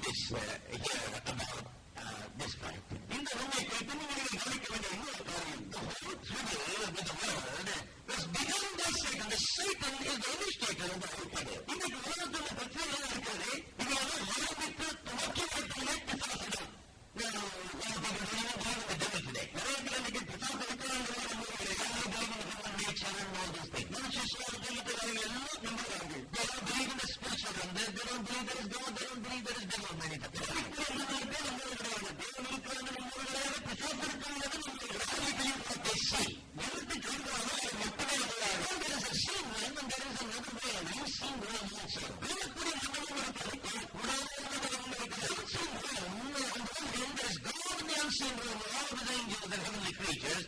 This is what he did as soon as man was created.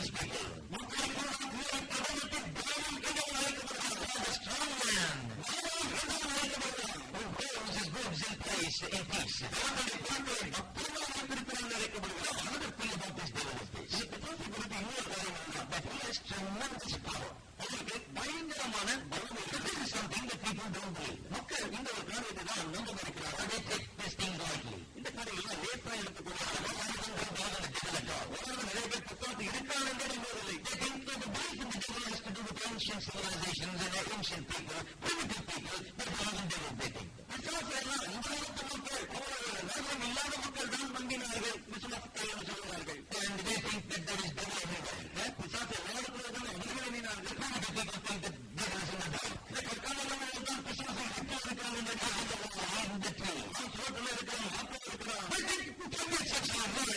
those people. The strong man who holds his goods in place in peace. Another thing about this devil is this. That he has tremendous power. பயங்கரமான பலம். This is something that people don't believe. மக்கள் இந்த ஒரு காரியத்தை தான் நம்ப மறுக்கிறார்கள். They take this thing lightly. இந்த காரியெல்லாம் லேசா எடுத்துக்கொள்வார்கள். நிறைய பேர் புத்தகத்தை இருக்காங்க என்பதில்லை. They think that the belief in the devil has to do with ancient civilizations and ancient people, primitive people, that are the devil they think. விசுவாசம் இந்த உலகத்து மக்கள் நரகம் இல்லாத மக்கள் தான் நம்பினார்கள் விசுவாசத்தை சொல்கிறார்கள். And they think that there is devil everywhere. விசுவாசம் எல்லாருக்குள்ளதான் அவர்கள் எண்ணினார்கள். Primitive people think that devil is in the dark. கற்காலங்கள் தான் விசுவாசம் இருக்கிறாங்க இந்த tree. சோற்றுல இருக்கிறாங்க, ஆப்பிள் இருக்கிறாங்க. They think primitive section of the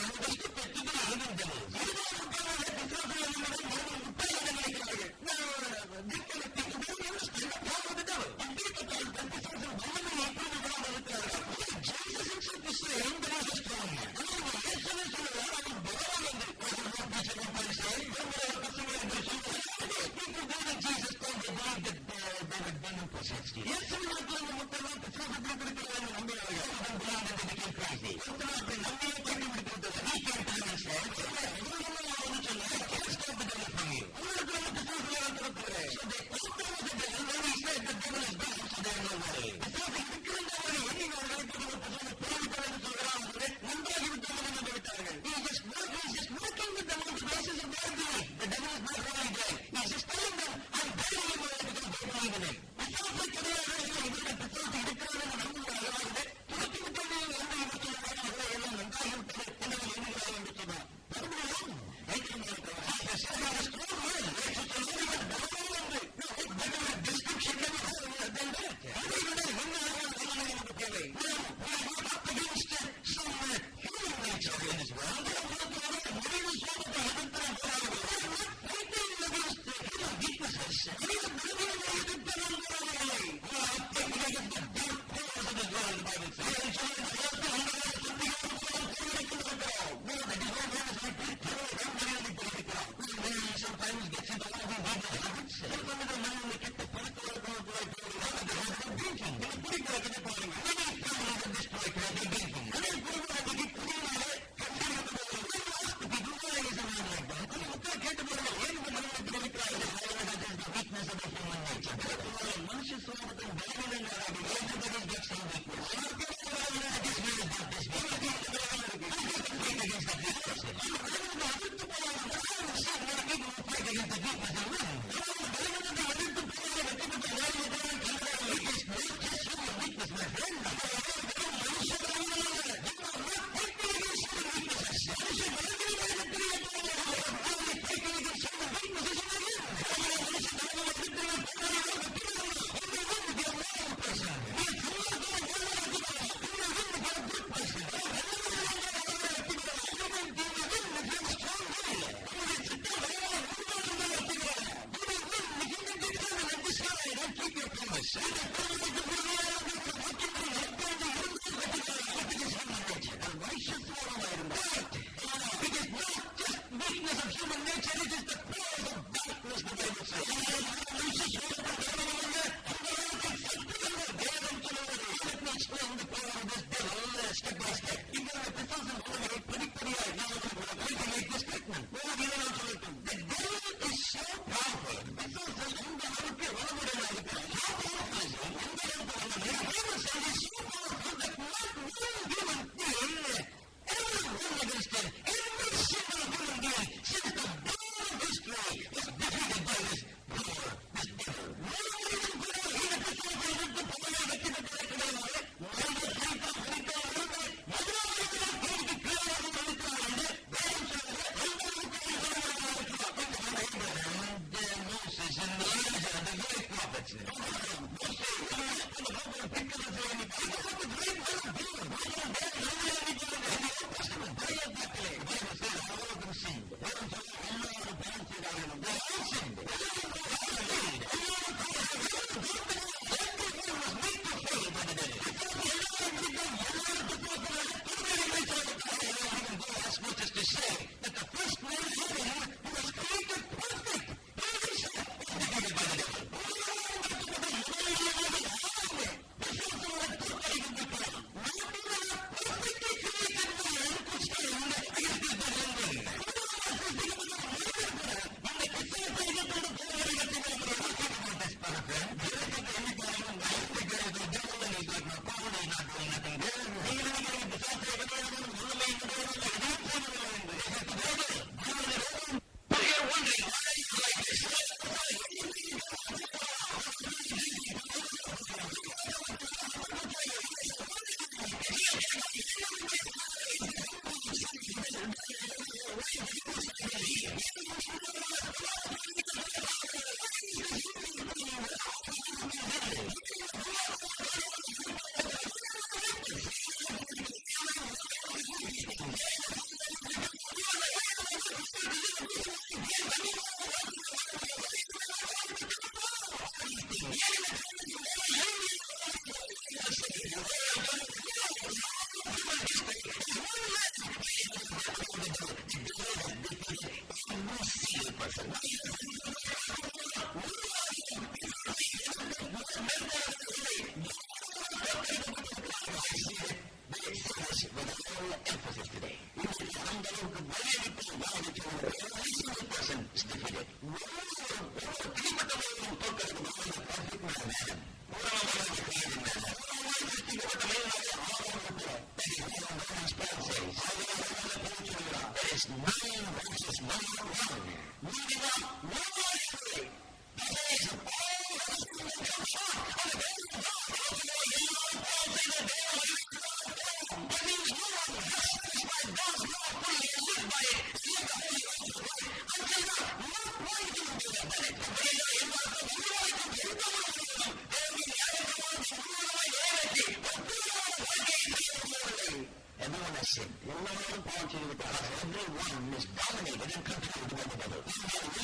செய்துவிட்டார். Everyone is dominated and controlled by the devil.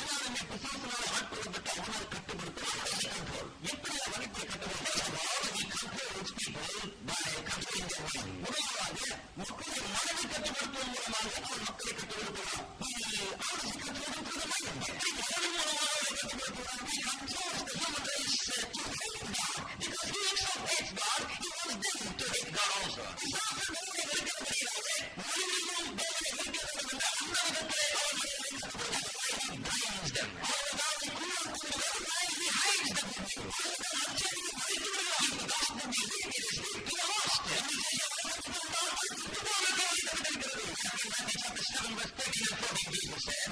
எல்லாருமே பிசாசினால் ஆட்கொள்ளப்பட்டு அவனால் கட்டுப்படுத்தப்பட்டு எப்படி அவனுக்கு கட்டுப்படுத்த he controls people by controlling their mind. முதலாவது மக்களுடைய மனதை கட்டுப்படுத்துவதன் மூலமாக அவன் மக்களை கட்டுப்படுத்துவான். How does he control them through the mind? எப்படி மனதின் மூலமாக அவனை கட்டுப்படுத்துவான்? He controls the human race to hate God. Because he himself hates God, he wants them to hate God also. பிசாசு தேவனை வெறுக்கிறபடியாலே மனிதர்களும் தேவனை வெறுக்கிறார்கள் என்ற அந்த விதத்திலே அவர்களை he binds them. அவர்களை கூறான் கொண்டு he hides them from you. அவர்கள் அச்சடியை மறைத்து விடுகிறார். He does them immediately. He lost them. Chapter 7 verse 13 and 14 Jesus said,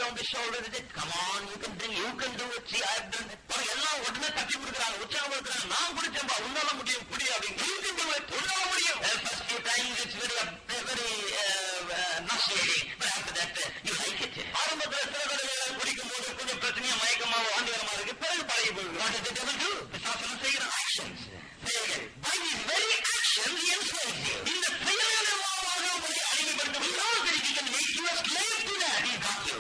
on the shoulder and said, come on, you can do it. See, I've done it. எல்லாம் உடனே தட்டி கொடுக்குறாங்க, உற்சாகப்படுத்துறாங்க. நான் குடிச்சேன்பா, உன்னால முடியும், குடி அப்படின்னு. You can do it, உன்னால முடியும். First few times it's very nauseating, but after that you like it. ஆரம்பத்துல சில தடவை குடிக்கும் போது கொஞ்சம் பிரச்சனையா மயக்கமாவோ ஆண்டிகரமா இருக்கு, பிறகு பழகி போயிருக்கு. What did the devil do? பிசாசு செய்கிற actions. By these very actions he enslaves you. இந்த செயல்கள் மூலமாக உங்களை அடிமைப்படுத்த முடியும். He can make you a slave to that. He got you.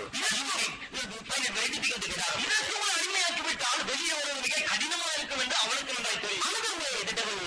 You find it very difficult to get out. இதற்கு உங்களை அடிமையாக்கி விட்டால் வெளியே வருவது மிக கடினமா இருக்கும் என்று அவனுக்கு நன்றாய் தெரியும். Another way the devil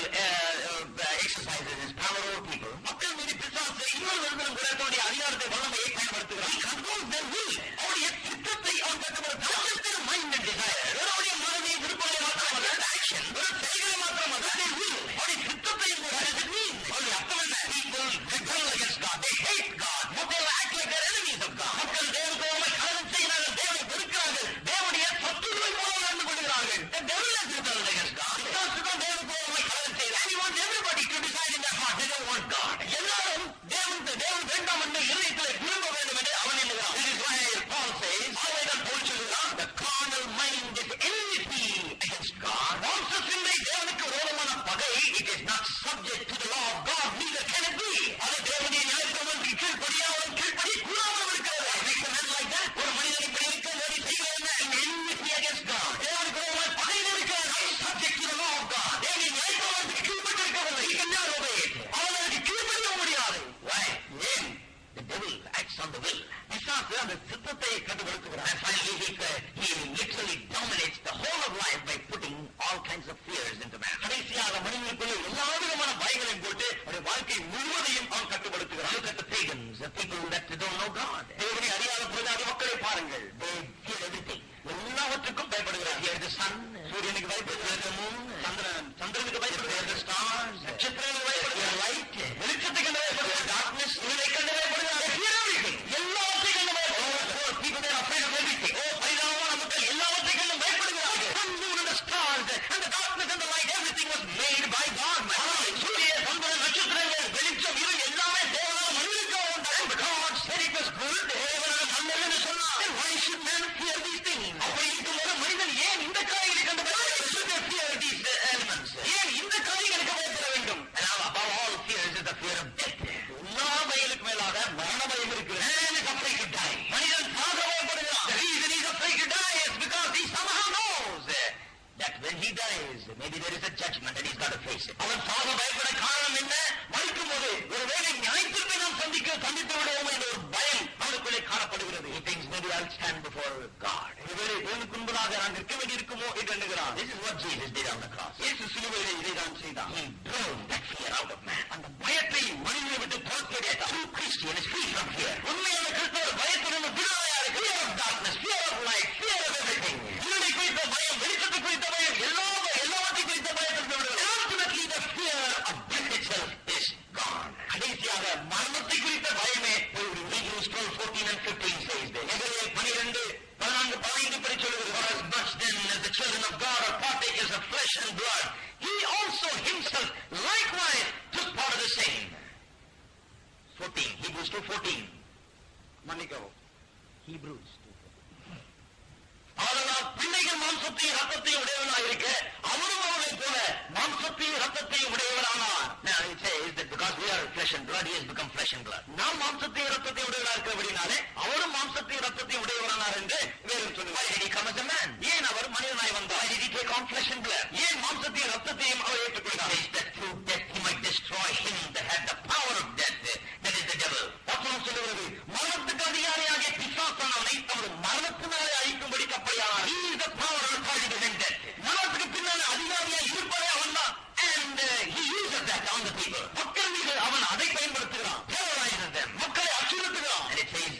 exercises his power over people. மக்கள் மீது பிசாசு இன்னொரு விதத்திலும் கூட தன்னுடைய அதிகாரத்தை வல்லமையை பயன்படுத்துகிறார். He controls their will. அவருடைய சித்தத்தை அவன் கட்டுப்படுத்துகிறார். Not just their mind and desire. அவருடைய மனதை விருப்பங்களை மாத்திரமல்ல, action. செயல்களை மாத்திரமல்ல, their will. அவருடைய சித்தத்தை அவருடைய அர்த்தம் என்ன? People rebel against God. They hate God. People act like they're enemies of God. மக்கள் தேவனுக்கு கலகம் செய்கிறார்கள், தேவனை வெறுக்கிறார்கள், தேவனுடைய சத்துருவை போல நடந்து கொள்கிறார்கள். The devil has rebelled against God. பிசாசு தான் தேவனுக்கு கலகம் செய்கிறார். And he wants everybody to decide in their heart they don't want God. எல்லாரும் தேவன் வேண்டாம் என்று இதயத்திலே விரும்ப வேண்டும் என்று அவன் எண்ணுகிறான். This is why Paul says, அவன் போல் சொல்கிறான், the carnal mind is enmity against God. மாம்ச சிந்தை தேவனுக்கு விரோதமான பகை. It is not subject to the law of God, neither can it be. அது தேவனுடைய நியாயப்பிரமாணத்துக்கு கீழ்ப்படியா அவன் கீழ்ப்படி கூடாமல் இருக்கிறது. Make a man like that. ஒரு மனிதன் இப்படி இருக்க வேண்டி செய்கிறது enmity against God. தேவனுக்கு விரோதமான பகையில் இருக்கிறது. Subject to the law of God. தேவனுடைய நியாயப்பிரமாணத்துக்கு கீழ்ப்பட்டு இருக்கவில்லை. He cannot obey it. அவனுக்கு கீழ்ப்படிய முடியாது. Why? ஏன்? The devil acts on the will. பிசாசு அந்த சித்தத்தை கட்டுப்படுத்துகிறார். And finally he literally dominates the whole of life by putting all kinds of fears into man. கடைசியாக மனிதனுக்குள்ள எல்லா விதமான பயங்களையும் போட்டு அவருடைய வாழ்க்கை முழுவதையும் அவன் கட்டுப்படுத்துகிறார். Look at the pagans, the people that don't know God. தேவனை அறியாத புறஜாதி மக்களை பாருங்கள். They fear everything. எல்லாவற்றுக்கும் பயப்படுகிறார். Fear the sun, சூரியனுக்கு பயப்படுகிறார். The moon, சந்திரனுக்கு பயப்படுகிறார். The stars, நட்சத்திரங்களுக்கு பயப்படுகிறார். Light, வெளிச்சத்துக்கு கண்டு பயப்படுகிறார். Darkness, இருளை கண்டு பயப்படுகிறார். They fear everything. எல்லாவற்றையும் கண்டு பயப்படுகிறார். People they are afraid of everything. பரிதாபமான மக்கள் எல்லாவற்றையும் கண்டு பயப்படுகிறார்கள். The moon and the stars and the darkness and the light, everything was made by God. சூரிய, சந்திரன், நட்சத்திரங்கள், வெளிச்சம், இருள் எல்லாமே தேவனால் மனிதனுக்கு உண்டாகும். God said it was good. தேவனால் நல்லது என்று சொன்னார். Then why should man fear these things? அப்படி இருக்கும்போது மனிதன் ஏன் இந்த காரியங்களை கண்டு fear these elements? ஏன் இந்த காரியங்களுக்கு பயப்பட வேண்டும்? And above all fears is the fear of death. எல்லா பயலுக்கு மேலாக மரண பயம் இருக்கிறது. Man is afraid to die. மனிதன் சாக பயப்படுகிறான். The reason he is afraid to die is because he somehow knows that when he dies, maybe there is a judgment and he's got to face it. அவன் சாக பயப்பட காரணம் என்ன? மரிக்கும் போது ஒருவேளை நியாயத்தீர்ப்பை நாம் சந்தித்து விடுவோம் என்ற ஒரு பயம் அவனுக்குள்ளே காணப்படுகிறது. He thinks maybe I'll stand before God. ஒருவேளை தேவனுக்கு முன்பதாக நான் நிற்க வேண்டி இருக்குமோ என்று எண்ணுகிறான். This is what Jesus did on the cross. இயேசு சிலுவையிலே இதைதான் செய்தான். He drove that fear out of man. அந்த பயத்தை மனிதனை விட்டு புறக்கேறிய true Christian is free from fear. உண்மையான கிறிஸ்தவர் பயத்திலிருந்து விடுதலையாக இருக்கு. Fear of darkness, fear of light, fear of everything. இருளை குறித்த பயம், வெளிச்சத்தை குறித்த பயம், எல்லாவற்றையும் குறித்த பயத்திலிருந்து விடுதலை. Ultimately the fear of death itself is gone. கடைசியாக மரணத்தை குறித்த பயமே போய்விடும். Hebrews 12:14 and 15 says this. எபிரேயர் 12:14-15 படி சொல்கிறது. For as much then as the children of God are partakers of flesh and blood, he also himself likewise took part of the same. 14, Hebrews 2:14. மன்னிக்கவும், Hebrews 2:14. அதனால் பிள்ளைகள் மாம்சத்தையும் ரத்தத்தையும் உடையவனாக இருக்க அவரும் அவர்களை போல மாம்சத்தையும் ரத்தத்தையும் உடையவரானார். Now it says that because we are flesh and blood, he has become flesh and blood. நாம் மாம்சத்தையும் ரத்தத்தையும் உடையவராக இருக்கிறபடினாலே அவரும் மாம்சத்தையும் ரத்தத்தையும் உடையவரானார் என்று வேறு சொல்லுவார். Why did he come as a man? ஏன் அவர் மனிதனாய் வந்தார்? Why did he take on flesh and blood? ஏன் மாம்சத்தையும் ரத்தத்தையும் அவர் ஏற்றுக்கொண்டார்? That through death he might destroy him that had the power of death, that is the devil. வசனம் சொல்லுகிறது, மரணத்துக்கு அதிகாரியாகிய பிசாசானவனை தமது மரணத்தினாலே அழிக்கும்படி கப்பலியானார். He is the power and authority behind death. மரணத்துக்கு பின்னால் அதிகாரியாக இருப்பதே அவன்தான். And he uses that on the people. மக்கள் மீது அவன் அதை பயன்படுத்துகிறான். Terrorizes them. மக்களை அச்சுறுத்துகிறான். And it says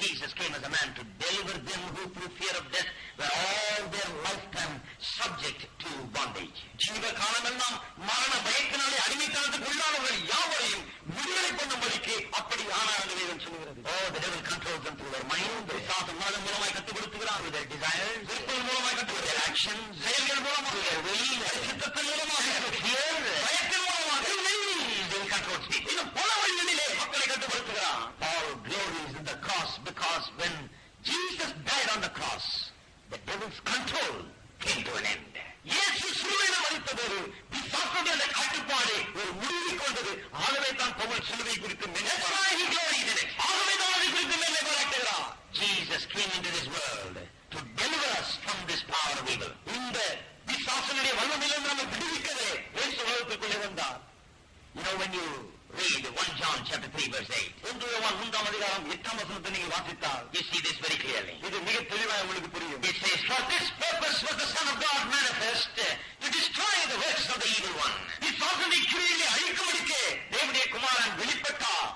Jesus came as a man to deliver them who through fear of death were all their lifetime subject to bondage. ஜீவ காலமெல்லாம் மரண பயத்தினாலே அடிமைத்தனத்துக்கு உள்ளானவர்கள் யாவரையும் விடுதலை பண்ணும்படிக்கு அப்படி ஆனார் என்று வேதம் சொல்கிறது. Oh, the devil controls them through their mind. பிசாசு மனதின் மூலமாய் கட்டுப்படுத்துகிறார். Through their desires, விருப்பங்கள் மூலமாய் கட்டுப்படுத்துகிறார். Their actions, செயல்கள் மூலமாக, through their will, சித்தத்தின் மூலமாக, fear, பயத்தின் மூலமாக, they control people. இன்னும் பல வழிகளிலே மக்களை கட்டுப்படுத்துகிறார். All glories in the cross because when Jesus died on the cross, the devil's control came to an end. இயேசு சிலுவையில் மரித்தபோது பிசாசுடைய அந்த கட்டுப்பாடு ஒரு முடிவுக்கு வந்தது. ஆகவே தான் பவுல் சிலுவை குறித்து ஆகவே தான் அதை குறித்து மேலே பாராட்டுகிறார். Jesus came into this world to deliver us from this power of evil. இந்த பிசாசுடைய வல்லமையிலிருந்து நம்மை விடுவிக்கவே இயேசு உலகத்துக்குள்ளே வந்தார். You know, when you read 1 John chapter 3 verse 8, 1 யோவான் 3 அதிகாரம் 8 வசனத்தை நீங்க வாசித்தால் you see this very clearly. இது மிக தெளிவாக உங்களுக்கு புரியும். It says, for this purpose was the Son of God manifest to destroy the works of the evil one. பிசாசுடைய கிரியைகளை அழிக்கும்படிக்கு தேவனுடைய குமாரன் வெளிப்பட்டார்.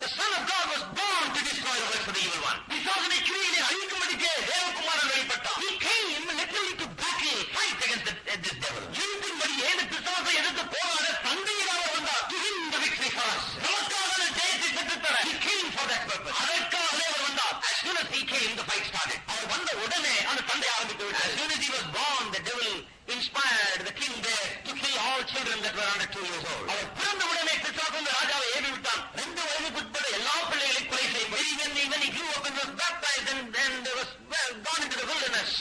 The Son of God was born to destroy the works of the evil one. பிசாசுடைய கிரியைகளை அழிக்கும்படிக்கு தேவகுமாரன் வெளிப்பட்டார். He came literally to battle, fight against this devil. எழுத்தின்படி ஏன் பிசாசை எதிர்த்து போராட தந்தையில் அவர் வந்தார். To win the victory for us. நமக்காக ஜெயத்தை பெற்றுத்தர. He came for that purpose. அதற்காக அவர் வந்தார். As soon as he came, the fight started. அவர் வந்த உடனே அந்த சண்டை ஆரம்பித்து விட்டது. As soon as he was born, the devil inspired the king there to kill all children that were under 2 years old. அவர் பிறந்த உடனே பிசாசு அந்த ராஜாவை ஏவி விட்டான். 2 வயதுக்கு உட்பட்ட எல்லா பிள்ளைகளையும் கொலை செய்யும். Even he grew up and was baptized and was gone into the wilderness.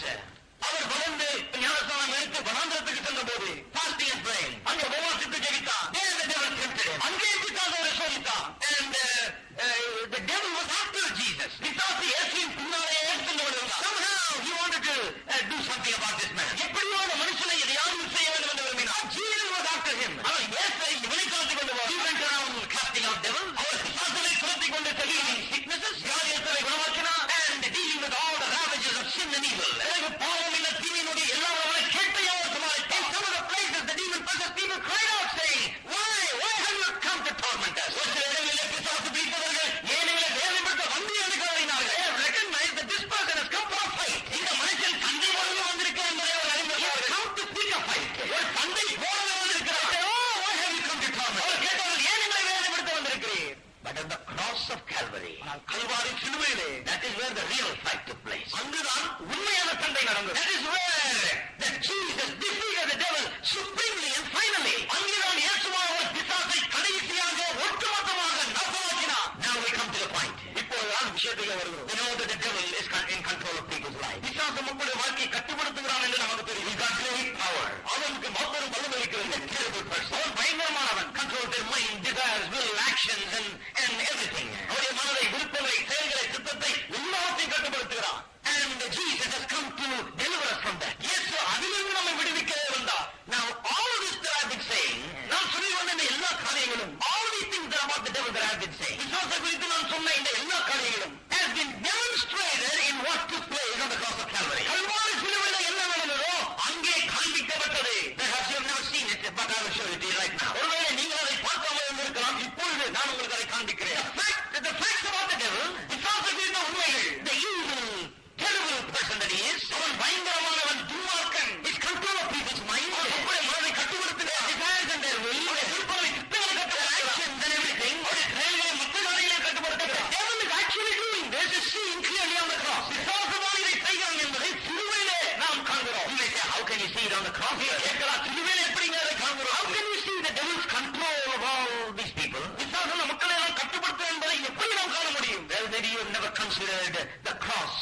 அவர் வளர்ந்து ஞானஸ்நானம் எடுத்து வனாந்திரத்துக்கு சென்ற போது fasting and praying, அங்கே உபவாசித்து ஜெபித்தார். There the devil tempted him. அங்கே பிசாசு அவரை சோதித்தான். And the devil was after Jesus. பிசாசு இயேசுவின் பின்னாலே சென்று கொண்டிருந்தார். Somehow he wanted to do something about this man. எப்படியோ அந்த மனுஷனை எதையாவது செய்ய வேண்டும் என்று விரும்பினார். Jesus was after him. அவர் இயேசுவை இவனை துரத்திக் கொண்டு போனார். He went around casting out devils. அவர் பிசாசுகளை துரத்திக் கொண்டு healing sicknesses, வியாதியஸ்தரை குணமாக்கினார். And dealing with all the ravages of sin and evil. பாவம் இல்ல தீமையினுடைய எல்லா கேட்டையாக சமாளித்தார். In some of the places the demon possessed people cried out saying, why have you come to torment us? ஒரு சில இடங்களிலே பிசாசு பிடித்தவர்கள் ஏன் எங்களை வேதனைப்படுத்த வந்து என்று கருதினார்கள். They have recognized that this person has come for a fight. இந்த மனுஷன் சண்டை போடவே வந்திருக்கிறார் என்பதை அவர் அறிந்தார்கள். Come to seek a fight. ஒரு சண்டை போடவே வந்திருக்கிறார். Why have you come to torment? அவர் கேட்டார்கள், ஏன் எங்களை வேதனைப்படுத்த வந்திருக்கிறீர்? But on the cross of Calvary, Kalvari சிலுவையிலே, that is where the real fight took place. அங்குதான் உண்மையான சண்டை நடந்தது. That is where that Jesus defeated the devil supremely and finally. அங்குதான் இயேசுவானவர் பிசாசை கடைசியாக ஒட்டுமொத்தமாக நாசமாக்கினார். Now we come to the point. இப்போதுதான் விஷயத்துக்கு வருகிறோம். We know that the devil is in control of people's life. பிசாசு மக்களுடைய வாழ்க்கையை கட்டுப்படுத்துகிறான் என்று நமக்கு தெரியும். He got great power. அவனுக்கு மாபெரும் வல்லமை இருக்கிறது. Terrible person. அவன் பயங்கரமானவன். Control their mind, desires, will, actions and everything. அவருடைய மனதை, விருப்பங்களை, செயல்களை, சித்தத்தை எல்லாத்தையும் கட்டுப்படுத்துகிறான். And Jesus has come to deliver us from that. Yes, அதிலிருந்து நம்மை விடுவிக்கவே வந்தார். Now all of this that I have been saying, நான் சொல்லி வந்த எல்லா காரியங்களும், all these things that about the devil that I have been saying, பிசாசை குறித்து நான் சொன்ன இந்த எல்லா காரியங்களும் has been demonstrated in what took place on the cross of Calvary. Kalvari சிலுவையில் என்ன நடந்ததோ அங்கே காண்பிக்கப்பட்டது. Perhaps you have never seen it, but I will show it to you right now. ஒருவேளை நீங்கள் அதை பார்க்காமல் இருந்திருக்கலாம். இப்பொழுது நான் உங்களுக்கு அதை காண்பிக்கிறேன். The facts about the devil, பிசாசை குறித்த உண்மைகள், the evil, terrible person that he is, அவன் பயங்கரமானவன், துன்மார்க்கன், his control of people's mind, அவனுடைய மனதை கட்டுப்படுத்துகிறார், desires and their will, அவருடைய விருப்பங்களை சித்தங்களை கட்டுப்படுத்துகிறார், actions and everything, அவருடைய செயல்களை மற்ற காரியங்களை கட்டுப்படுத்துகிறார். Devil is actually doing this, is seen clearly on the cross. பிசாசுதான் இதை செய்கிறான் என்பதை சிலுவையிலே நாம் காண்கிறோம். You may say, how can you see it on the cross? கேட்கலாம், சிலுவையிலே எப்படிங்க அதை காண்கிறோம்? How can you see the devil's control of all these people? பிசாசு மக்களை எல்லாம் கட்டுப்படுத்தும் என்பதை எப்படி நாம் காண முடியும்? Well, maybe you have never considered the cross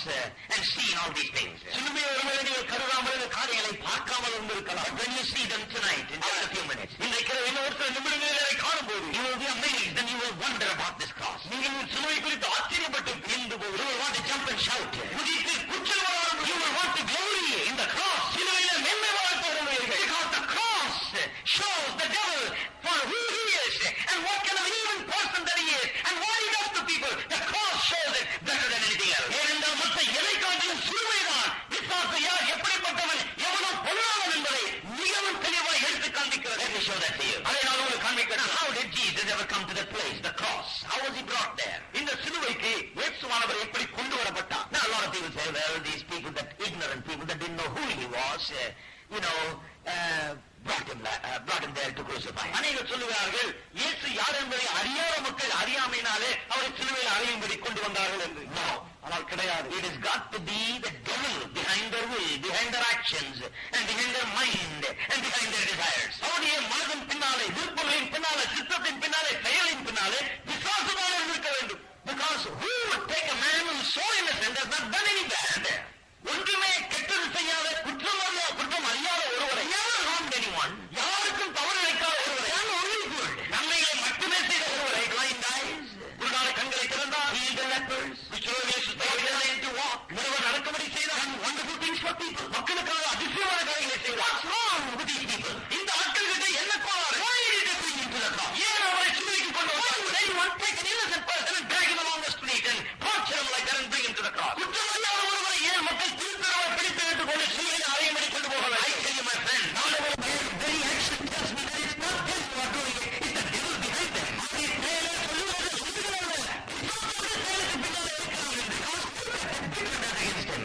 and seen all these things. சிலுவையை ஒருவேளை நீங்கள் கருதாமல் இந்த காரியங்களை பார்க்காமல் இருந்திருக்கலாம். When you see them tonight in just a few minutes, இன்றைக்கு இன்னும் ஒரு சில நிமிடங்களில் அதை காணும்போது you will be amazed and you will wonder about this cross. நீங்கள் சிலுவை குறித்து ஆச்சரியப்பட்டு வியந்து போது you will want to jump and shout. குதித்து கூச்சல் வராமல் you will want to glory in the cross. சிலுவையிலே மேன்மை வாழ்த்து வருவீர்கள். Because the cross shows the devil for who he is and what kind of an evil person that he is and what he does to people. The cross shows it better than anything else. ஏனென்றால் மற்ற எதை காட்டிலும் சிலுவைதான் பிசாசு யார் எப்படிப்பட்டவன் எவனோ பொல்லாதவன் என்பதை மிகவும் தெளிவாக எடுத்து காண்பிக்கிறது. Let me show that to you. அதை நான் உங்களுக்கு காண்பிக்கிறேன். How did Jesus ever come to that place, the cross? How was he brought there? இந்த சிலுவைக்கு இயேசுவானவர் எப்படி கொண்டு வரப்பட்டார்? Now a lot of people say, well, these people, that ignorant people that didn't know who he was, brought him there to crucify. அநேகர் சொல்லுகிறார்கள், இயேசு யார் என்பதை அறியாத மக்கள் அறியாமையினாலே அவரை சிலுவையில் அறையும்படி கொண்டு வந்தார்கள் என்று. No, ஆனால் கிடையாது. It has got to be the devil behind their will, behind their actions, and behind their mind, and behind their desires. அவருடைய மனதின் பின்னாலே, விருப்பங்களின் பின்னாலே, சித்தத்தின் பின்னாலே, செயலின் பின்னாலே பிசாசுதான் இருக்க வேண்டும். Because who would take a man who is so innocent, has not done any bad, ஒன்றுமே கெட்டது செய்யாத குற்றம் அறியாத ஒருவரை, never harmed anyone, யாருக்கும் தவறு இழைக்காத ஒருவரை, and only good, நன்மைகளை மட்டுமே செய்த ஒருவரை, blind eyes, குருடான கண்களை திறந்தார், healed the lepers, to walk, ஒருவர் நடக்கும்படி செய்தார், and wonderful things for people, மக்களுக்காக அதிசயமான காரியங்களை செய்தார். What's wrong with these people? இந்த ஆட்கள் கிட்ட என்ன கோளாறு? Why did they bring him to the cross? ஏன் அவரை சிலுவைக்கு கொண்டு வந்தார்? Why would anyone take an innocent person and drag him along the street and torture him like that and bring him to the cross? குற்றம் அறியாத ஒருவரை ஏன் மக்கள் திருத்தரவை பிடித்து எடுத்துக் கொண்டு சிலுவையில் அறையும்படி கொண்டு போகவில்லை? I tell you my friend, now the very action tells me that it's not them who are doing it, it's the devil behind them. அவரை மேலே சொல்லுவது சொல்லுகிறவர்கள், செயலுக்கு பின்னால் இருக்கிறவர்கள், against him.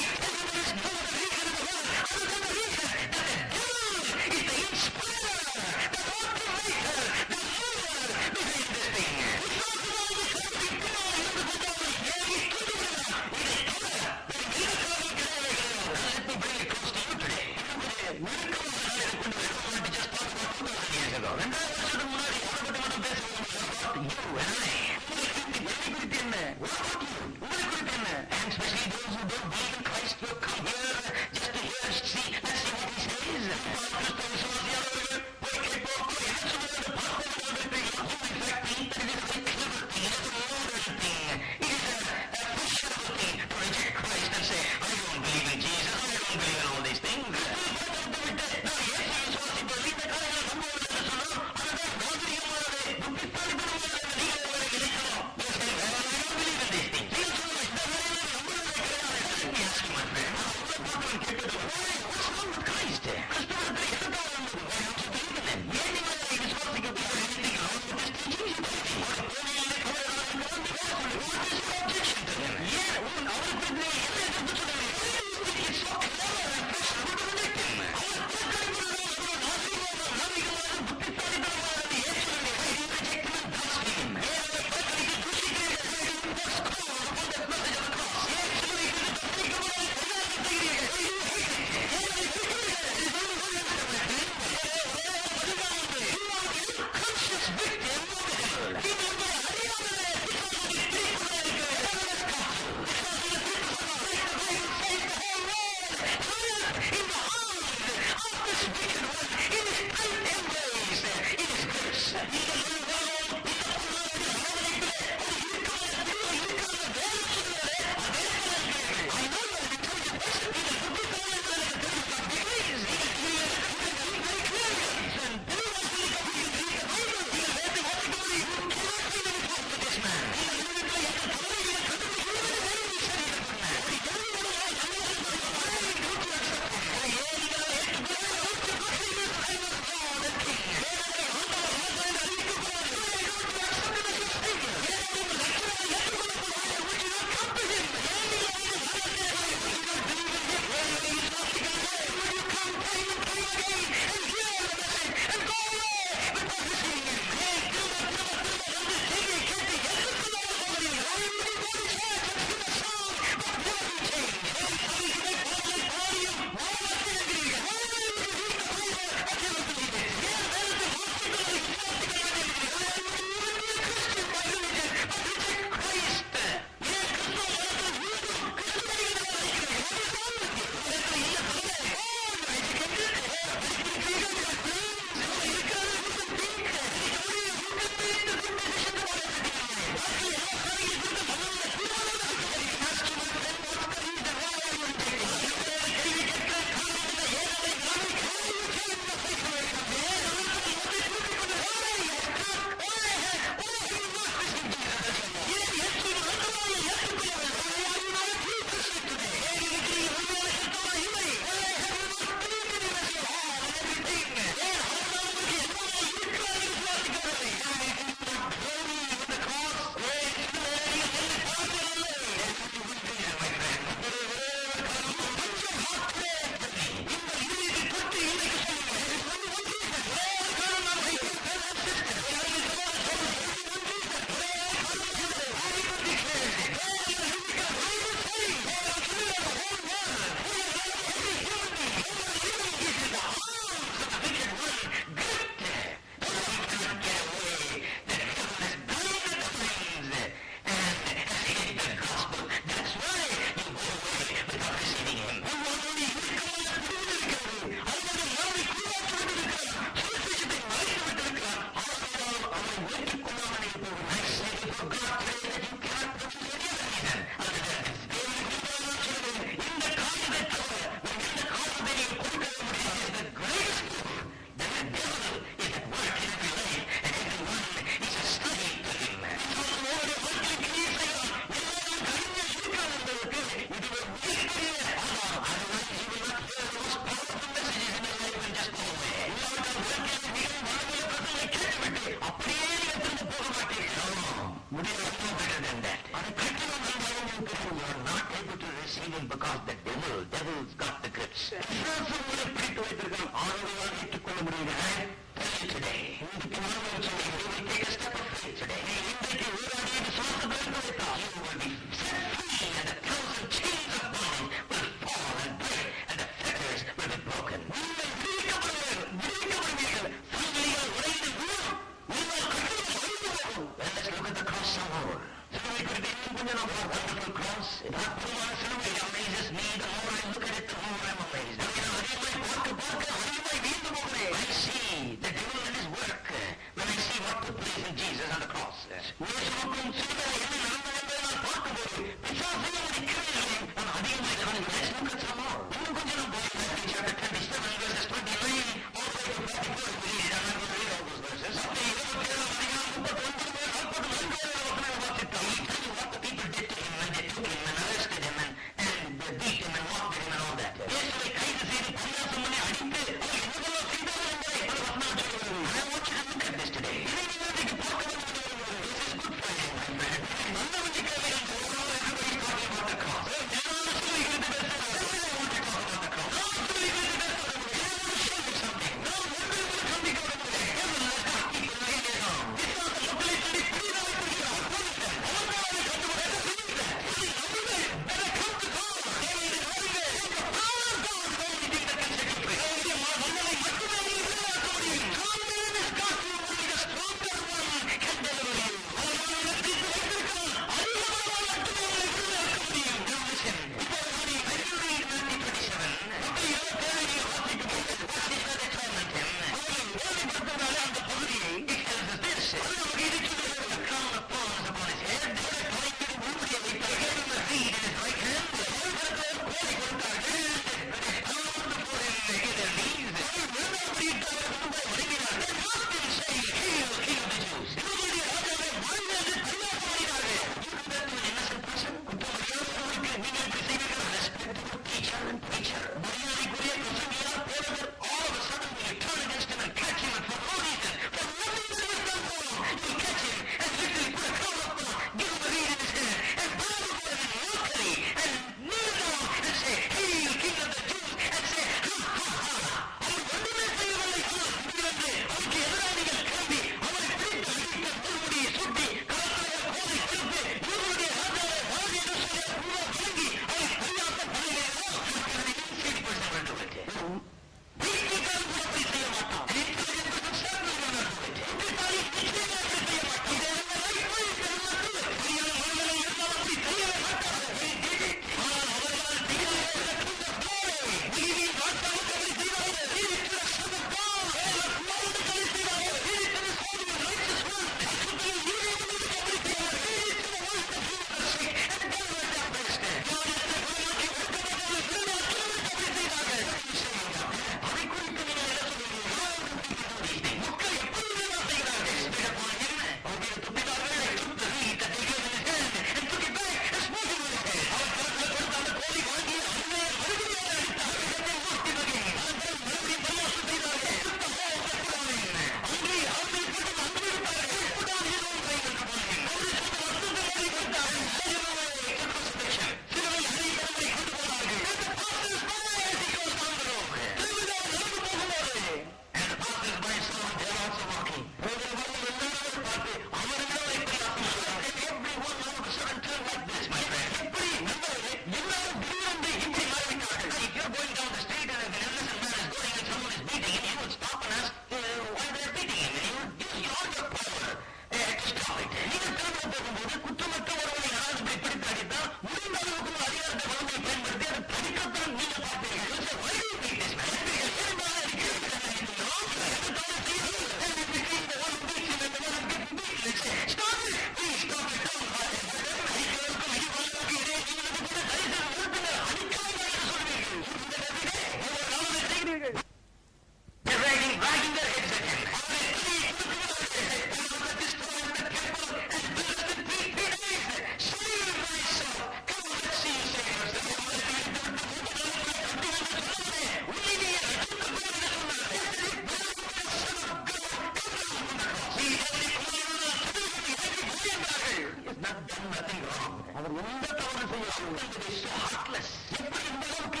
done nothing wrong. அவர் எந்த தவறு செய்யவில்லை. It is so heartless. எப்படி இந்த அளவுக்கு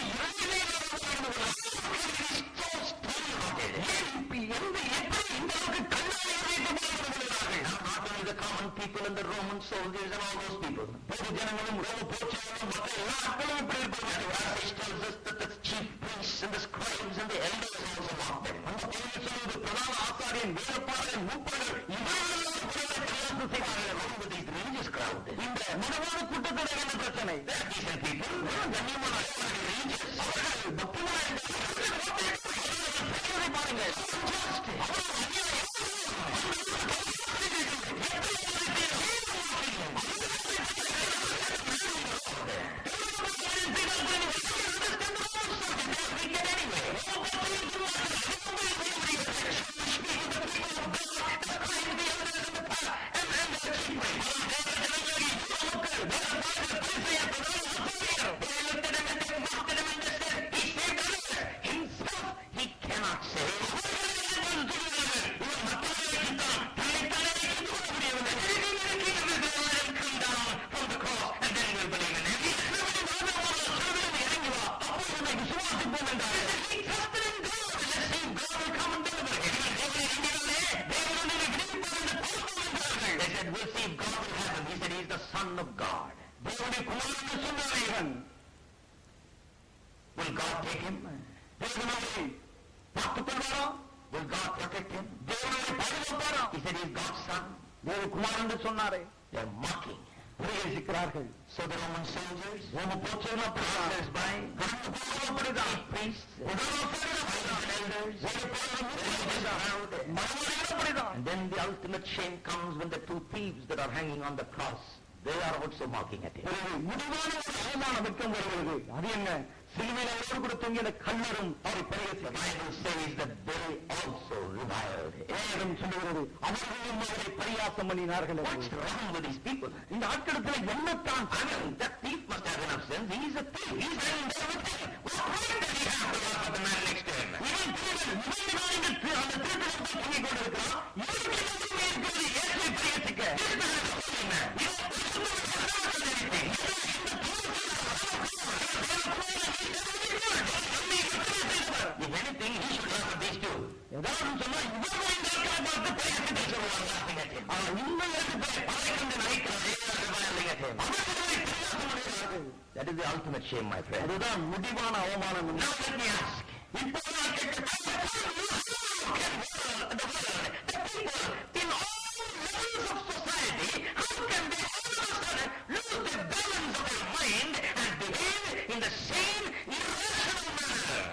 இரண்டிலே not only the common people and the Roman soldiers and all those people. பொது ஜனங்களும் ரோம போர்ச்சவர்களும் மற்ற எல்லா மக்களும் இப்படி இருப்பாங்க. tells us that the chief priests and the scribes and the elders also mocked them. அந்த பகுதியில் சொல்வது பிரதான ஆசாரியன், வேதபாரகன், மூப்பர்கள் இவர்களெல்லாம் பிரயாசம் செய்வார்கள். Along with these religious crowd. இந்த மதவாத கூட்டத்தோட என்ன பிரச்சனை? They are decent people. கண்ணியமான religious. அவர்கள் பக்திமான பாருங்க. Will God take him? Will God protect him? He said he is God's son. They are mocking. So the Roman soldiers, passers by, priests, elders, and then the ultimate shame comes when the two thieves that are hanging on the cross, they are also mocking at him. The Bible says that they also reviled him. What's wrong with these people? That thief must have enough sense. He's a thief. He's hanging there with him. What right does he have to laugh at the man next to him? If anything, he should laugh at these two. That is the ultimate shame, my friend. Now let me ask. In all levels of society, how can they all of a sudden lose the balance of their mind and behave in the same irrational manner?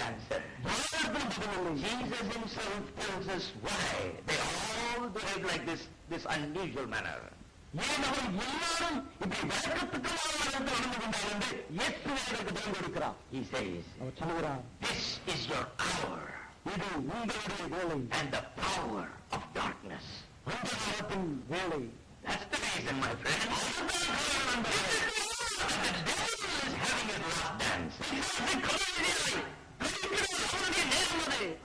answer. Jesus himself tells us why they all behave like this unusual manner. ஏன் அவர் எல்லாரும் இப்படி வழக்கத்துக்குள்ளாக நடந்து கொண்டார் என்று இயேசு எனக்கு பதில் கொடுக்கிறார். He says, அவர் சொல்லுகிறார், this is your hour இது உங்களுடைய வேலை, and the power of darkness. அந்தகாரத்தின் வேலை. That's the reason, my friend. The devil is having his last dance.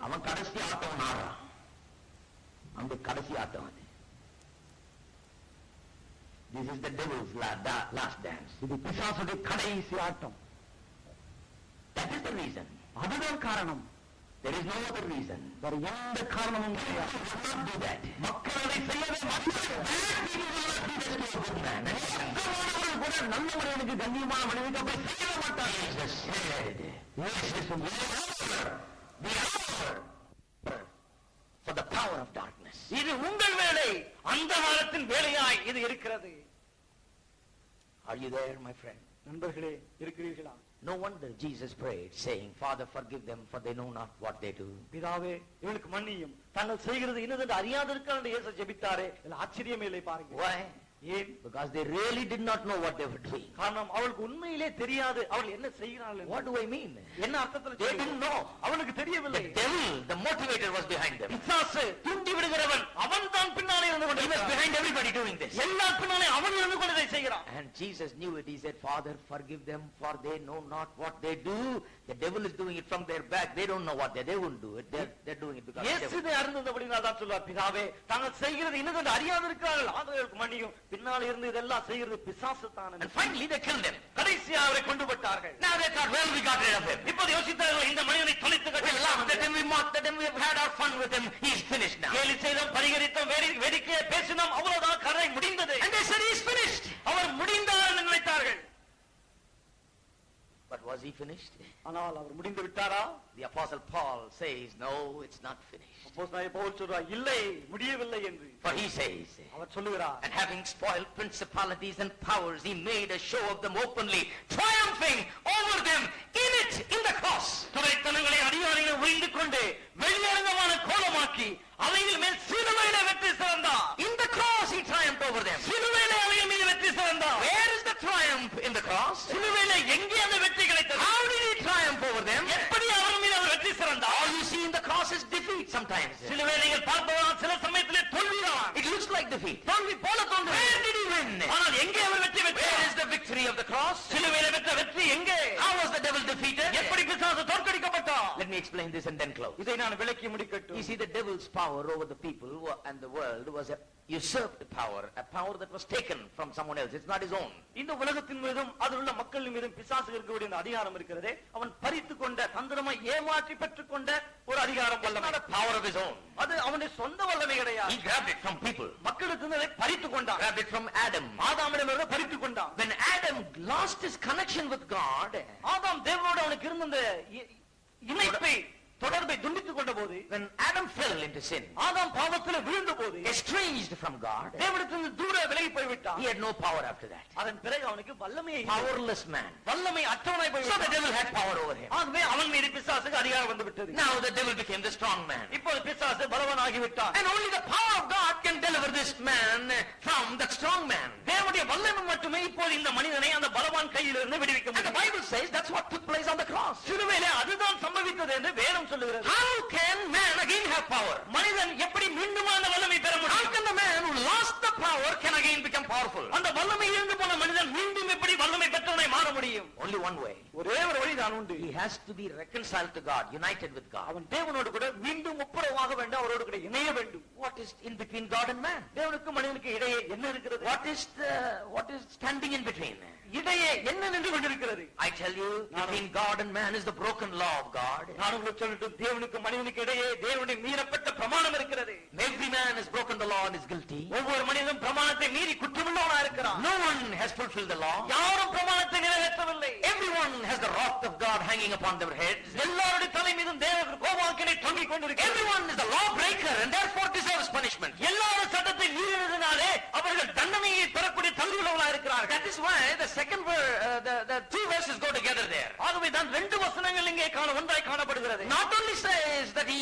அவன் கடைசி ஆட்டம் ஆடுறான். அந்த கடைசி ஆட்டம் அது. This is the devil's last dance. இது பிசாசுடைய கடைசி ஆட்டம். That is the reason. அதுதான் காரணம். There is no other reason. வேற எந்த காரணமும் கிடையாது. People will not do that. மக்கள் அதை செய்யவே மாட்டார்கள். கூட நல்ல மனிதனுக்கு கண்ணியமான மனிதனுக்கு அப்படி செய்யவே மாட்டார்கள். Jesus said, the hour for the power of darkness. இது உங்கள் வேலை, அந்த காலத்தின் வேலையாய் இது இருக்கிறது. Are you there, my friend? நண்பர்களே, இருக்கிறீர்களா? No wonder Jesus prayed, saying, Father, forgive them, for they know not what they do. பிதாவே, இவனுக்கு மன்னியும், தாங்கள் செய்கிறது இன்னதென்று அறியாதிருக்கிறார் என்று இயேசு ஜெபித்தாரே. இதுல ஆச்சரியமே இல்லை பாருங்க. Why? ஏன்? Because they really did not know what they were doing. காரணம் அவளுக்கு உண்மையிலே தெரியாது அவள் என்ன செய்கிறார்கள். What do I mean? என்ன அர்த்தத்தில்? They didn't know. அவனுக்கு தெரியவில்லை. The devil, the motivator, was behind them. பிசாசு தூண்டி விடுகிறவன் அவன் தான் பின்னாலே இருந்து He was கொண்டிருக்கிறான். behind everybody doing this. எல்லா பின்னாலே அவன் இருந்து கொண்டு இதை செய்கிறான். And Jesus knew it. He said, Father, forgive them, for they know not what they do. The devil is doing it from their back. They don't know what they wouldn't do it. They're doing it because the devil. இயேசுவை அறிந்தபடினால் தான் சொல்வார், பிதாவே, தாங்கள் செய்கிறது இன்னதென்று அறியாதிருக்கிறார்கள், ஆதரவுக்கு மன்னியும், பின்னாலே இருந்து இதெல்லாம் செய்கிறது பிசாசு தான். And finally they killed him. கடைசியா அவரை கொண்டு விட்டார்கள். Now they thought, well, we got rid of him. இப்போது யோசித்தார்கள், இந்த மனிதனை தொலைத்து We laughed at him, we mocked at him, we have had our fun with him. He's finished now. கேலி செய்தோம், பரிகரித்தோம், வேடிக்கையை பேசினோம், அவ்வளவுதான், கதை முடிந்தது. And they said, he's finished. அவர் முடிந்தார் என்று நினைத்தார்கள். But was he finished? ஆனால் அவர் முடிந்து விட்டாரா? The apostle Paul says, no, it's not finished. அப்போஸ்தலனாகிய பவுல் சொல்றார், இல்லை, முடியவில்லை என்று. For he says, அவர் சொல்லுகிறார், and having spoiled principalities and powers, he made a show of them openly, triumphing over them in it, in the cross. துரைத்தனங்களை அதிகாரிகளை உரிந்து கொண்டு வெளியரங்கமான கோலமாக்கி அவைகள் மேல் சிலுவையிலே வெற்றி சிறந்தார். In the cross he triumphed over them. சிலுவையிலே அவைகள் மீது வெற்றி சிறந்தார். Where is the triumph in the cross? சிலுவையிலே எங்கே அந்த வெற்றி கிடைத்தது? How did he triumph over them? எப்படி அவர் மீது அவர் வெற்றி சிறந்தார்? All you see in the cross is defeat sometimes. சிலுவையை நீங்கள் பார்ப்பதால் சில சமயத்திலே தோல்விதான். It looks like defeat. தோல்வி போல தோன்றும். Where did he win? ஆனால் எங்கே அவர் வெற்றி Where பெற்றார்? is the victory of the cross? சிலுவையிலே பெற்ற வெற்றி எங்கே? How was the devil defeated? எப்படி பிசாசு தோற்கடிக்கப்பட்டார்? Let me explain this and then close. இதை நான் விளக்கி முடிக்கட்டும். You see, the devil's power over the people and the world was a usurped power, a power that was taken from someone else. It's not his own. இந்த உலகத்தின் மீதும் அதில் உள்ள மக்கள் மீதும் பிசாசு இருக்கக்கூடிய இந்த அதிகாரம் இருக்கிறதே, அவன் பறித்துக் கொண்ட, தந்திரமாய் ஏமாற்றி பெற்றுக் கொண்ட ஒரு அதிகாரம் It's வல்லமை. not a power of his own. அது அவனுடைய சொந்த வல்லமை He கிடையாது. grabbed it from people. மக்களுக்கு அதை பறித்துக் கொண்டான். Grabbed it from Adam. ஆதாமிடமிருந்து பறித்துக் கொண்டான். When Adam lost his connection with God, ஆதாம் தேவனோடு அவனுக்கு இருந்த அந்த இணைப்பை, தொடர்பை துண்டித்துக் கொண்ட போது, when Adam fell into sin, ஆதாம் பாவத்தில் விழுந்த போது, estranged from God, தேவனிடத்திலிருந்து தூர விலகி போய்விட்டான். he had no power after that. அதன் பிறகு அவனுக்கு வல்லமையே இல்லை. Powerless man. வல்லமை அற்றவனாய் So the போய்விட்டான். devil had power over him. ஆகவே அவன் மீது பிசாசுக்கு அதிகாரம் வந்து விட்டது. Now the devil became the strong man. இப்போது பிசாசு பலவானாகி விட்டான். And only the power of God can deliver this man from the strong man. தேவனுடைய வல்லமை மட்டுமே இப்போது இந்த மனிதனை அந்த பலவான் கையிலிருந்து விடுவிக்க And the முடியும். Bible says that's what took place on the cross. சிலுவையிலே அதுதான் சம்பவித்தது என்று வேதம் சொல்லுகிறது. How can man again have power? மனிதன் எப்படி மீண்டும் அந்த வல்லமை பெற How முடியும்? can the man who lost the power can again become powerful? அந்த வல்லமை இருந்து போன மனிதன் மீண்டும் எப்படி வல்லமை பெற்றவனை மாற முடியும்? Only one way. ஒரே ஒரு வழிதான் உண்டு. He has to be reconciled to God, united with God. அவன் தேவனோடு கூட மீண்டும் ஒப்புரவாக வேண்டும், அவரோடு கூட இணைய வேண்டும். What is in between God and man? தேவனுக்கும் மனிதனுக்கு இடையே என்ன இருக்கிறது? What is standing in between? இடையே என்ன நின்று கொண்டிருக்கிறது? I tell you, between God and man is the broken law of God. நான் உங்களுக்கு சொல்லட்டும், தேவனுக்கும் மனிதனுக்கு இடையே தேவனுடைய மீறப்பட்ட பிரமாணம் இருக்கிறது. Every man has broken the law and is guilty. ஒவ்வொரு மனிதனும் பிரமாணத்தை மீறி குற்றமுள்ளவனா இருக்கிறான். No one has fulfilled the law. யாரும் பிரமாணத்தை நிறைவேற்றவில்லை. Everyone has the wrath of God hanging upon their heads. எல்லாருடைய தலை மீதும் தேவ கோபாக்கினை தொங்கிக் கொண்டிருக்கிறது. Everyone is a lawbreaker and therefore deserves punishment. எல்லாரும் சட்டத்தை மீறினதினாலே அவர்கள் தண்டனையை பெறக்கூடிய தகுதியுள்ளவர்களாக இருக்கிறார்கள். That is why the two verses go together there. ஆகவேதான் ரெண்டு வசனங்கள் இங்கே ஒன்றாய் காணப்படுகிறது. Not only says that he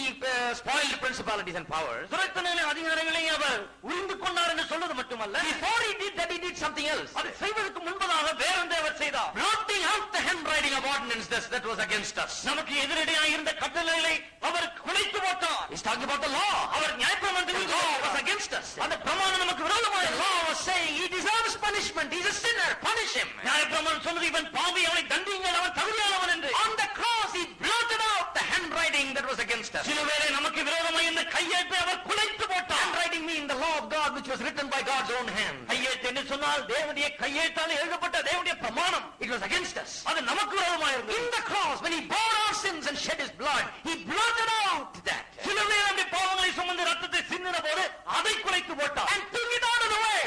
spoiled principalities and powers. துரைத்தன அதிகாரங்களை அவர் உரிந்து கொண்டார் என்று சொல்வது மட்டுமல்ல, Before he did that, he did something else. அதை செய்வதற்கு முன்பதாக வேறொன்றை அவர் செய்தார். Blotting out the handwriting of ordinances that was against us. நமக்கு எதிரடையாக இருந்த கட்டளைகளை அவர் குலைத்து போட்டார். He's talking about the law. அவர் நியாயப்பிரமாணத்தை The law was against us. அந்த பிரமாணம் நமக்கு விரோதமாக The law was saying he deserves punishment. He's a sinner. Punish him. நியாயப்பிரமாணம் சொன்னது இவன் பாவி, அவனை தண்டியுங்கள், அவன் தகுதியானவன் என்று. On the cross, he blotted out the handwriting that was against us. சிலுவையிலே நமக்கு விரோதமாக இந்த கையெழுத்தை அவர் குலைத்து போட்டார். Handwriting means the law of God which was written by God's own hand. கையெழுத்து என்று சொன்னால் தேவனுடைய கையெழுத்தால் எழுதப்பட்ட தேவனுடைய பிரமாணம். It was against us. அது நமக்கு விரோதமாக இருந்தது. In the cross, when he bore our sins and shed his blood, he blotted out that. சிலுவையில் நம்முடைய பாவங்களை சுமந்து ரத்தத்தை சிந்தின போது அதை குலைத்து போட்டார். And took it out of the way.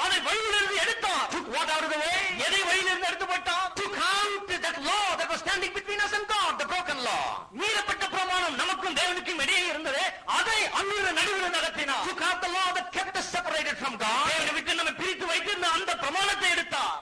அதை வழியிலிருந்து எடுத்தார். Took what out of the way? எதை வழியிலிருந்து எடுத்து போட்டார்? Took out that law that was standing between us and God, the broken law. மீறப்பட்ட பிரமாணம் நமக்கும் தேவனுக்கும் இடையே இருந்தது, அதை அந்நிய நடுவில் நடத்தினார். Took out the law that kept us separated from God. தேவனை விட்டு நம்மை பிரித்து வைத்திருந்த அந்த பிரமாணத்தை எடுத்தார்.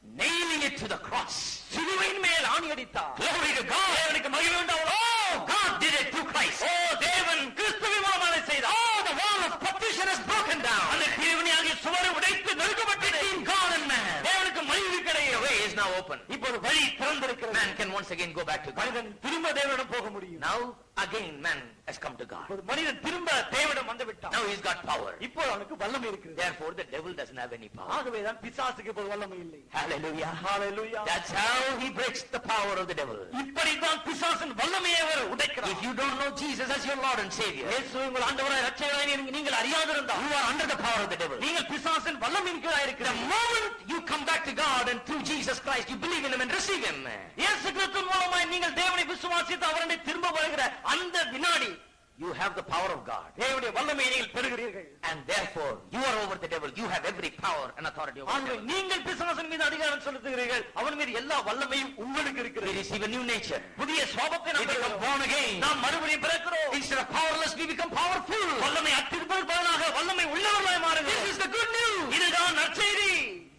Nailing it to the cross. சிலுவையின் மேல் ஆணி அடித்தார். Glory to God. தேவனுக்கு மகிமை உண்டாவதாக. Oh, God did it through Christ. தேவன் கிறிஸ்துவின் மூலமாக செய்தார். Oh, the wall of partition has broken down. அந்த பிரிவினையாகிய சுவரை உடைத்து நெருக்கப்பட்டது. Between God and man. தேவனுக்கு மனிதனுக்கிடையே The way is now open. இப்போது வழி திறந்திருக்கிறது. Man can once again go back to God. மனிதன் திரும்ப தேவனிடம் போக முடியும். Now again man has come to God. இப்போது மனிதன் திரும்ப தேவனிடம் வந்து விட்டான். Now he's got power. இப்போது அவனுக்கு வல்லமை இருக்கிறது. Therefore the devil doesn't have any power. ஆகவேதான் பிசாசுக்கு இப்போது வல்லமை இல்லை. Hallelujah. Hallelujah. That's how he breaks the power of the devil. இப்படிதான் பிசாசின் வல்லமையை அவர் உடைக்கிறார். If you don't know Jesus as your Lord and Savior, இயேசுவை உங்கள் ஆண்டவராய் இரட்சகராய் நீங்கள் அறியாதிருந்தால் you are under the power of the devil. நீங்கள் பிசாசின் வல்லமையின் கீழாய் The இருக்கிறீர்கள். moment you come back to God and through Jesus Christ you believe in him and receive him, இயேசு கிறிஸ்துவின் மூலமாய் நீங்கள் தேவனை விசுவாசித்து அவரை திரும்ப வருகிற அந்த வினாடி you have the power of God. தேவனுடைய வல்லமையை நீங்கள் பெறுகிறீர்கள். And therefore you are over the devil. You have every power and authority over the ஆகவே devil. நீங்கள் பிசாசின் மீது அதிகாரம் செலுத்துகிறீர்கள். அவன் மீது எல்லா வல்லமையும் உங்களுக்கு We இருக்கிறது. receive a new nature. புதிய சுபாவத்தை We நாம் become பெறுகிறோம். born again. நாம் மறுபடியும் பிறக்கிறோம். Instead of powerless we become powerful. வல்லமை அற்றிருப்பதற்கு பதிலாக வல்லமை உள்ளவர்களாய் This மாறுகிறோம். is the good news. இதுதான் நற்செய்தி.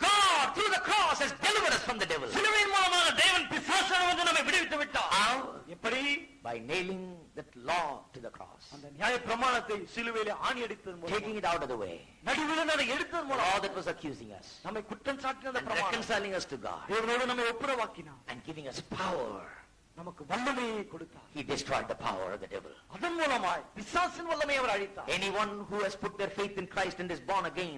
God through the cross has delivered us from the devil. சிலுவையின் மூலமாக தேவன் பிசாசனை வந்து நம்மை விடுவித்து விட்டார். How? எப்படி? By nailing that law to the cross. அந்த நியாய பிரமாணத்தை சிலுவையிலே ஆணி அடித்ததன் மூலம், Taking it out of the way. நடுவில் அதை எடுத்ததன் The மூலம் law that was accusing us. நம்மை குற்றம் சாட்டின அந்த And பிரமாணம் reconciling us to God. தேவனோடு நம்மை ஒப்புரவாக்கினார். And giving us power. நமக்கு வல்லமையை கொடுத்தார். He destroyed the power of the devil. அதன் மூலமாய் பிசாசின் வல்லமையை அவர் அழித்தார். Anyone who has put their faith in Christ and is born again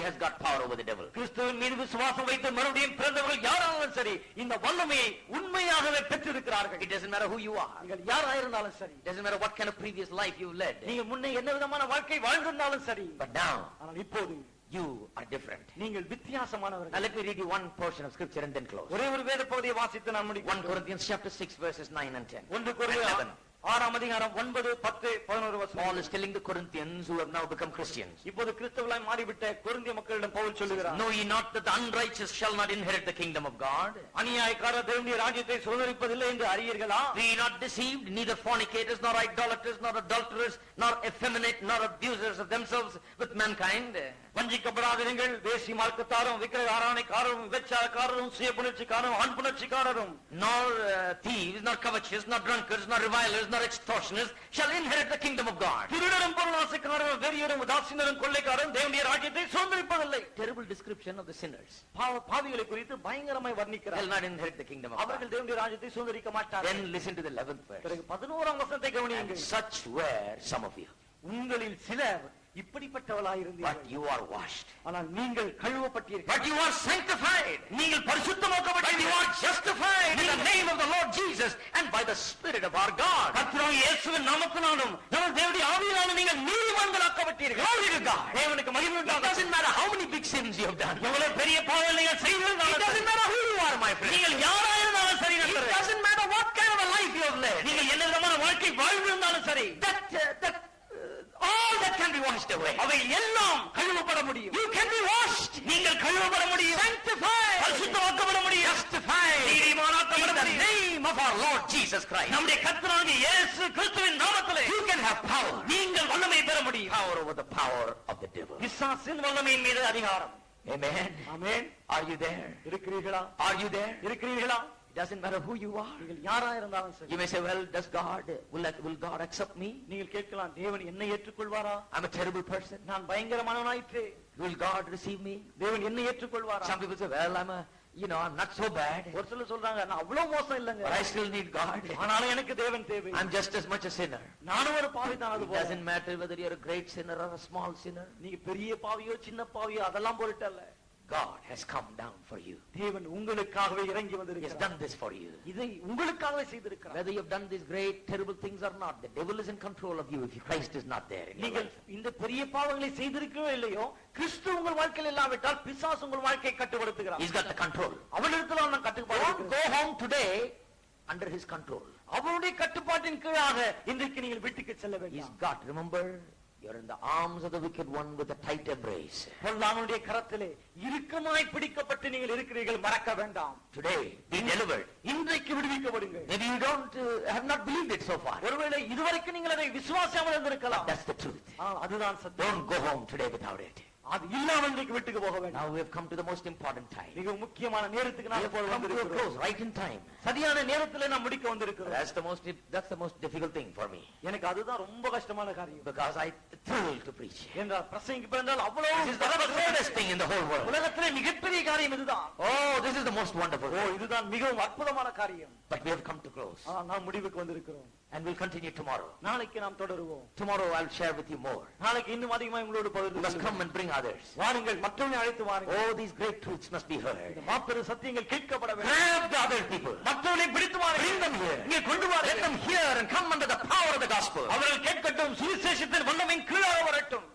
has got power over the devil. கிறிஸ்துவின் மீது விசுவாசம் வைத்து மறுபடியும் பிறந்தவர்கள் யாராலும் சரி இந்த வல்லமையை உண்மையாகவே பெற்றிருக்கிறார்கள். It doesn't matter who you are. நீங்கள் யாராயிருந்தாலும் சரி, It doesn't matter what kind of previous life you've led. நீங்க முன்னே என்ன விதமான வாழ்க்கை வாழ்ந்திருந்தாலும் சரி, But now ஆனால் இப்போது you are different. நீங்கள் Now வித்தியாசமானவர்கள். let me read you one portion of scripture and then close. ஒரே ஒரு வேத பகுதியை வாசித்து நான் 1 முடிக்கிறேன். Corinthians chapter 6 verses 9 and 10. 1 கொரிந்தியர் 6ஆம் அதிகாரம் 9, 10, 11 Paul வசனம். is telling the Corinthians who have now become Christians. இப்போது கிறிஸ்தவர்களாய் மாறிவிட்ட கொரிந்திய மக்களிடம் பவுல் சொல்லுகிறார், Know ye not that the unrighteous shall not inherit the kingdom of God? அநியாயக்காரர் தேவனுடைய ராஜ்யத்தை சுதந்தரிப்பதில்லை என்று அறியீர்களா? Be ye not deceived, neither fornicators, nor idolaters, nor adulterers, nor effeminate, nor abusers of themselves with mankind. வஞ்சிக்கப்படாதீர்கள். வேசி மார்க்கத்தாரும் விக்கிரக ஆராதனைக்காரரும் விபச்சாரக்காரரும் சுய புணர்ச்சிக்காரரும் ஆண் புணர்ச்சிக்காரரும் Nor thieves, nor covetous, nor drunkards, nor revilers, nor extortioners shall inherit the kingdom of God. திருடரும் பொருளாசைக்காரரும் வெறியரும் உதாசீனரும் கொள்ளைக்காரரும் தேவனுடைய ராஜ்யத்தை சுதந்தரிப்பதில்லை. Terrible description of the sinners. பாவிகளை குறித்து பயங்கரமாய் Shall வர்ணிக்கிறார். not inherit the kingdom of God. அவர்கள் தேவனுடைய ராஜ்யத்தை சுதந்தரிக்க மாட்டார்கள். Then listen to the 11th verse. பிறகு 11ஆம் வசனத்தை And கவனியுங்கள். such were some of you. உங்களில் சிலர் இப்படிப்பட்டவளாய் But இருந்தீர்கள். you are washed. ஆனால் நீங்கள் கழுவப்பட்டீர்கள். But you are sanctified. நீங்கள் But you பரிசுத்தமாக்கப்பட்டீர்கள். are justified in the name of the Lord Jesus and by the Spirit of our God. கர்த்தராகிய இயேசுவின் நாமத்தினாலும் நம்ம தேவனுடைய ஆவியினாலும் நீங்கள் நீதிமான்களாக்கப்பட்டீர்கள். Glory to God. தேவனுக்கு மகிமை It உண்டாகட்டும். doesn't matter how many big sins you have done. எவ்வளவு பெரிய பாவங்கள் நீங்கள் It செய்திருந்தாலும் doesn't matter who you are, my friend. நீங்கள் யாராயிருந்தாலும் சரி It நண்பரே. doesn't matter what kind of a life you have led. நீங்கள் என்ன விதமான வாழ்க்கை வாழ்ந்திருந்தாலும் சரி, All that can be washed away. அவை எல்லாம் கழுவப்பட முடியும். You can be washed. நீங்கள் கழுவப்பட முடியும். Sanctified. பரிசுத்தமாக்கப்பட முடியும். Justified. நீதிமானாக்கப்பட In the முடியும். name of our Lord Jesus Christ. நம்முடைய கர்த்தராகிய இயேசு கிறிஸ்துவின் நாமத்திலே You can have power. நீங்கள் வல்லமை பெற முடியும். Power over the power of the devil. பிசாசின் வல்லமையின் மீது அதிகாரம். Amen. Amen. Are you there? இருக்கிறீர்களா? Are you there? இருக்கிறீர்களா? It doesn't matter who you are. நீங்கள் யாரா இருந்தாலும் சரி. You may say, well, will God accept me? நீங்கள் கேட்கலாம், தேவன் என்னை ஏற்றுக்கொள்வாரா? I'm a terrible person. நான் பயங்கரமானவனாயிற்றே. Will God receive me? தேவன் என்னை ஏற்றுக்கொள்வாரா? Some people say, well, I'm not so bad. ஒரு சிலர் சொல்றாங்க, நான் அவ்வளவு மோசம் இல்லங்க. But I still need God. ஆனாலும் எனக்கு தேவன் தேவை. I'm just as much a sinner. நானும் ஒரு பாவி தான். அது It doesn't matter whether you're a great sinner or a small sinner. நீங்க பெரிய பாவியோ சின்ன பாவியோ அதெல்லாம் பொருட்டல்ல. God has come down for you. தேவன் உங்களுக்காகவே இறங்கி He has வந்திருக்கிறார். done this for you. இதை உங்களுக்காகவே செய்திருக்கிறார். Whether you've done these great, terrible things or not, the devil is in control of you if Christ is not there in your நீங்கள் life. இந்த பெரிய பாவங்களை செய்திருக்கோ இல்லையோ, கிறிஸ்து உங்கள் வாழ்க்கையில் இல்லாவிட்டால் பிசாசு உங்கள் வாழ்க்கையை கட்டுப்படுத்துகிறார். He's got the control. அவனிடத்தில் அவன் கட்டுப்பாடு. Don't go home today under his control. அவனுடைய கட்டுப்பாட்டின் கீழாக இன்றைக்கு நீங்கள் வீட்டுக்கு செல்ல He's வேண்டாம். got, remember, you're in the arms of the wicked one with a tight embrace. பொல்லானுடைய கரத்திலே இறுக்கமாய் பிடிக்கப்பட்டு நீங்கள் இருக்கிறீர்கள், மறக்க வேண்டாம். Today, be delivered. இன்றைக்கு விடுவிக்கப்படுங்கள். Maybe you have not believed it so far. ஒருவேளை இதுவரைக்கும் நீங்கள் அதை விசுவாசியாமல் இருந்திருக்கலாம். That's the truth. அதுதான் சத்தியம். Don't go home today without it. அது இல்லாமல் இன்றைக்கு வீட்டுக்கு போக வேண்டாம். Now we have come to the most important time. மிக முக்கியமான நேரத்துக்கு We நாம் have come to a close, right in time. சரியான நேரத்திலே நாம் முடிக்க வந்திருக்கிறோம். That's the most difficult thing for me. எனக்கு அதுதான் ரொம்ப கஷ்டமான காரியம். Because I thrill to preach. என்றால் பிரசங்கிக்க என்றால் அவ்வளவு This is the greatest thing in the whole world. உலகத்திலே மிகப்பெரிய காரியம் இதுதான். Oh, this is the most wonderful thing. இதுதான் மிகவும் அற்புதமான காரியம். But we have come to close. நாம் முடிவுக்கு வந்திருக்கிறோம். And we'll continue tomorrow. நாளைக்கு நாம் தொடருவோம். Tomorrow I'll share with you more. நாளைக்கு இன்னும் அதிகமாக உங்களோடு You must பகிர்ந்து come and bring others. வாருங்கள், மற்றவர்களை அழைத்து வாருங்கள். Oh, these great truths must be heard. இந்த மாபெரும் சத்தியங்கள் கேட்கப்பட வேண்டும். Grab the other people. மற்றவர்களை பிடித்து வாருங்கள். Bring them here. இங்கே கொண்டு Let வாருங்கள். them hear and come under the power of the gospel. அவர்கள் கேட்கட்டும், சுவிசேஷத்தின் வல்லமையின் கீழாக வரட்டும்.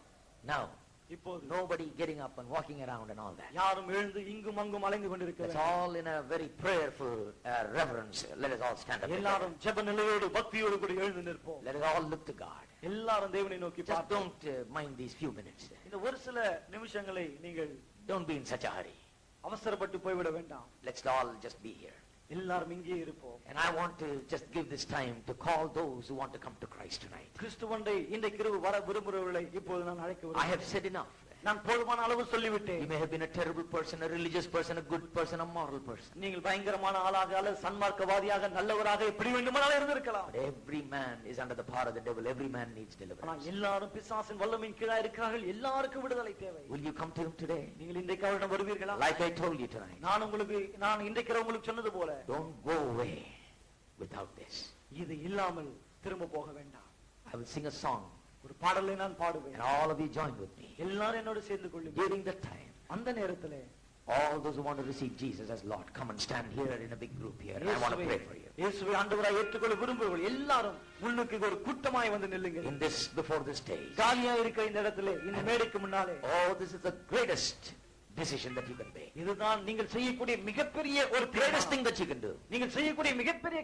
Now, இப்போது nobody getting up and walking around and all that. யாரும் எழுந்து இங்கும் அங்கும் அலைந்து கொண்டிருக்கிறார்கள். That's all in a very prayerful reverence. Let us all stand up. எல்லாரும் ஜெப நிலையோடு பக்தியோடு கூட எழுந்து நிற்போம். Let us all look to God. எல்லாரும் தேவனை நோக்கி Just பார்ப்போம். don't mind these few minutes. இந்த ஒரு சில நிமிஷங்களை நீங்கள் Don't be in such a hurry. அவசரப்பட்டு போய்விட வேண்டாம். Let's all just be here. எல்லாரும் இங்கே இருப்போம். And I want to just give this time to call those who want to come to Christ tonight. கிறிஸ்துவண்டை இந்த கிருபை வர விரும்புகிறவர்களை இப்போது நான் அழைக்க I விரும்புகிறேன். have said enough. நான் போதுமான அளவு சொல்லிவிட்டேன். You may have been a terrible person, a religious person, a good person, a moral person. நீங்கள் பயங்கரமான ஆளாக அல்லது சன்மார்க்கவாதியாக நல்லவராக எப்படி வேண்டுமானாலும் இருந்திருக்கலாம். But every man is under the power of the devil. Every man needs ஆனால் deliverance. எல்லாரும் பிசாசின் வல்லமையின் கீழாக இருக்கிறார்கள். எல்லாருக்கும் விடுதலை தேவை. Will you come to him today? நீங்கள் இன்றைக்கு அவரிடம் வருவீர்களா? Like I told you tonight. நான் இன்றைக்கு உங்களுக்கு சொன்னது போல, Don't go away without this. இது இல்லாமல் திரும்ப போக வேண்டாம். I will sing a song ஒரு பாடலை நான் பாடுவேன். and all of you join with me. எல்லாரும் என்னோடு சேர்ந்து கொள்ளுங்கள். During that time, அந்த நேரத்திலே all those who want to receive Jesus as Lord, come and stand here in a big group here. I want to pray for you. இயேசுவை ஆண்டவராய் ஏற்றுக்கொள்ள விரும்புகிறவர்கள் எல்லாரும் முன்னுக்கு ஒரு கூட்டமாய் வந்து நில்லுங்கள். In this, before this stage. காலியா இருக்கிற இந்த இடத்திலே, இந்த மேடைக்கு முன்னாலே, Oh, this is the greatest decision that you can make. இதுதான் நீங்கள் செய்யக்கூடிய மிகப்பெரிய ஒரு Greatest thing that you can do. நீங்கள் செய்யக்கூடிய மிகப்பெரிய